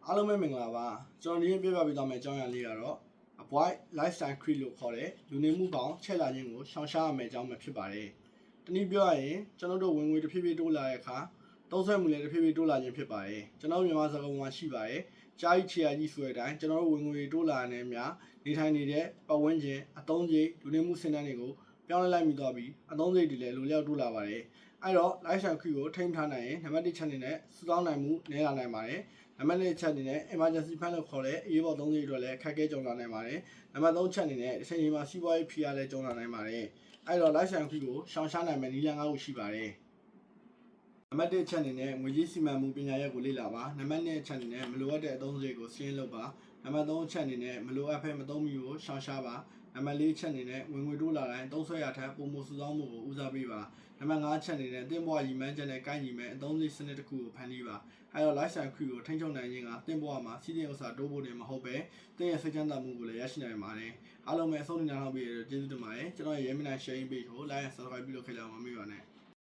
အားလုံးပဲမင်္ဂလာပါကျွန်တော်ဒီနေ့ပြပြပေးသွားမယ့်အကြောင်းအရာလေးကတော့ avoid lifestyle creep လို့ခေါ်တဲ့လူနေမှုကောင်ချက်လာခြင်းကိုရှောင်ရှားရမယ့်အကြောင်းပဲဖြစ်ပါတယ်တနည်းပြောရရင်ကျွန်တော်တို့ဝင်ငွေတစ်ဖြည်းဖြည်းတိုးလာတဲ့အခါသုံးစွဲမှုလည်းတစ်ဖြည်းဖြည်းတိုးလာခြင်းဖြစ်ပါတယ်ကျွန်တော်မြန်မာစကားပုံမှာရှိပါတယ်ကြားကြီးချီယာကြီးဆိုတဲ့အတိုင်းကျွန်တော်တို့ဝင်ငွေတိုးလာတဲ့များနေထိုင်နေတဲ့ပတ်ဝန်းကျင်အသုံးစရိတ်လူနေမှုစနစ်တွေကိုပြောင်းလဲလိုက်မိသွားပြီးအသုံးစရိတ်တွေလည်းလိုလျောက်တိုးလာပါတယ်အဲ့တော့ lifestyle creep ကိုထိန်းထားနိုင်ရင်နံပါတ်1ချက်အနေနဲ့စုဆောင်းနိုင်မှုနည်းလာနိုင်ပါတယ်နံပါတ်2ချက်အနေနဲ့ emergency fund လို့ခေါ်တဲ့အရေးပေါ်သုံးစရိတ်တွေလည်းခက်ခဲကြုံလာနိုင်ပါတယ်နံပါတ်3ချက်အနေနဲ့အချိန်ကြီးမှာစီးပွားရေးဖိအားလည်းကြုံလာနိုင်ပါတယ်အဲ့တော့ lifestyle creep ကိုရှောင်ရှားနိုင်မယ့်နည်းလမ်း9ခုရှိပါတယ်နံပါတ်1ချက်အနေနဲ့ငွေကြေးစီမံမှုပညာရပ်ကိုလေ့လာပါနံပါတ်2ချက်အနေနဲ့မလိုအပ်တဲ့အသုံးစရိတ်ကိုစီးရင်လုပ်ပါနံပါတ်3ချက်အနေနဲ့မလိုအပ်ဘဲမသုံးမိကိုရှောင်ရှားပါနံပါတ်4ချက်အနေနဲ့ဝင်ငွေတိုးလာတိုင်းသုံးစွဲရထက်ပုံမှန်စုဆောင်းမှုကိုဦးစားပေးပါနံပါတ်5ချက်အနေနဲ့တင်ပွားရီမှန်းချက်နဲ့ကိုင်းညီမဲ့အသုံးစရိတ်စနစ်တစ်ခုကိုဖန်တီးပါအဲ့တော့ lifestyle creep ကိုထိန်းချုပ်နိုင်ခြင်းကတင်ပွားမှာစီးတင်ဥစ္စာတိုးဖို့နဲ့မဟုတ်ပဲတင်ရဲ့စိတ်ချမ်းသာမှုကိုလည်းရရှိနိုင်ပါတယ်အားလုံးပဲအဆုံးထိနားထောင်ပြီးရတဲ့ကျေးဇူးတင်ပါတယ်ကျွန်တော်ရဲ့ရဲမနိုင် sharing page ကို like and subscribe ပြုလုပ်ခဲ့ကြပါဦးမမေ့ပါနဲ့